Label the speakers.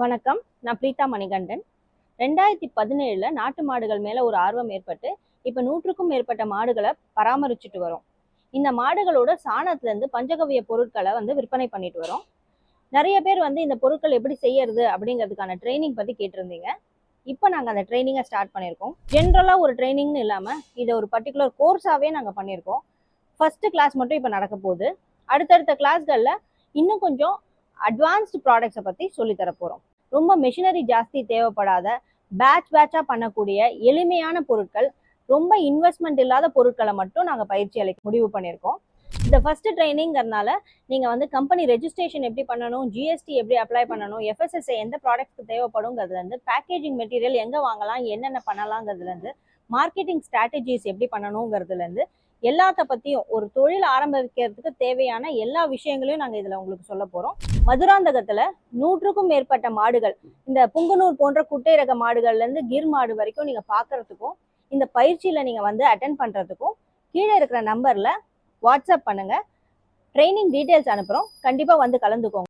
Speaker 1: வணக்கம். நான் பிரீதா மணிகண்டன். 2017 நாட்டு மாடுகள் மேல ஒரு ஆர்வம் ஏற்பட்டு இப்ப 100க்கும் மேற்பட்ட மாடுகளை பராமரிச்சுட்டு வரோம். இந்த மாடுகளோட சாணத்துல இருந்து பஞ்சகவ்ய பொருட்களை விற்பனை பண்ணிட்டு வரோம். நிறைய பேர் இந்த பொருட்கள் எப்படி செய்யறது அப்படிங்கிறதுக்கான ட்ரைனிங் பத்தி கேட்டிருந்தீங்க. இப்போ நாங்க அந்த ட்ரைனிங்கை ஸ்டார்ட் பண்ணியிருக்கோம். ஜென்ரலா ஒரு ட்ரைனிங்னு இல்லாம இதை ஒரு பர்டிகுலர் கோர்ஸாவே நாங்க பண்ணியிருக்கோம். ஃபர்ஸ்ட் கிளாஸ் மட்டும் இப்போ நடக்க போகுது. அடுத்தடுத்த கிளாஸ்கள்ல இன்னும் கொஞ்சம் அட்வான்ஸ்டு ப்ராடக்ட்ஸை பற்றி சொல்லித்தர போகிறோம். ரொம்ப மெஷினரி ஜாஸ்தி தேவைப்படாத பேட்சாக பண்ணக்கூடிய எளிமையான பொருட்கள், ரொம்ப இன்வெஸ்ட்மெண்ட் இல்லாத பொருட்களை மட்டும் நாங்கள் பயிற்சி அளிக்க முடிவு பண்ணியிருக்கோம். இந்த ஃபர்ஸ்ட் ட்ரைனிங்கிறதுனால நீங்கள் கம்பெனி ரெஜிஸ்ட்ரேஷன் எப்படி பண்ணணும், ஜிஎஸ்டி எப்படி அப்ளை பண்ணணும், எஃப்எஸ்எஸ்ஐ எந்த ப்ராடக்ட்ஸ்க்கு தேவைப்படுங்கிறதுலேருந்து, பேக்கேஜிங் மெட்டீரியல் எங்கே வாங்கலாம், என்னென்ன பண்ணலாங்கிறதுலேருந்து, மார்க்கெட்டிங் ஸ்ட்ராட்டஜிஸ் எப்படி பண்ணணுங்கிறதுலேருந்து எல்லாத்த பற்றியும் ஒரு தொழில் ஆரம்பிக்கிறதுக்கு தேவையான எல்லா விஷயங்களையும் நாங்கள் இதில் உங்களுக்கு சொல்ல போகிறோம். மதுராந்தகத்தில் 100க்கும் மேற்பட்ட மாடுகள், இந்த புங்குனூர் போன்ற குட்டை ரக மாடுகள்லேருந்து கிர் மாடு வரைக்கும் நீங்கள் பார்க்குறதுக்கும், இந்த பயிற்சியில் நீங்கள் அட்டென்ட் பண்ணுறதுக்கும் கீழே இருக்கிற நம்பரில் வாட்ஸ்அப் பண்ணுங்கள். ட்ரைனிங் டீட்டெயில்ஸ் அனுப்புகிறோம். கண்டிப்பாக கலந்துக்கோங்க.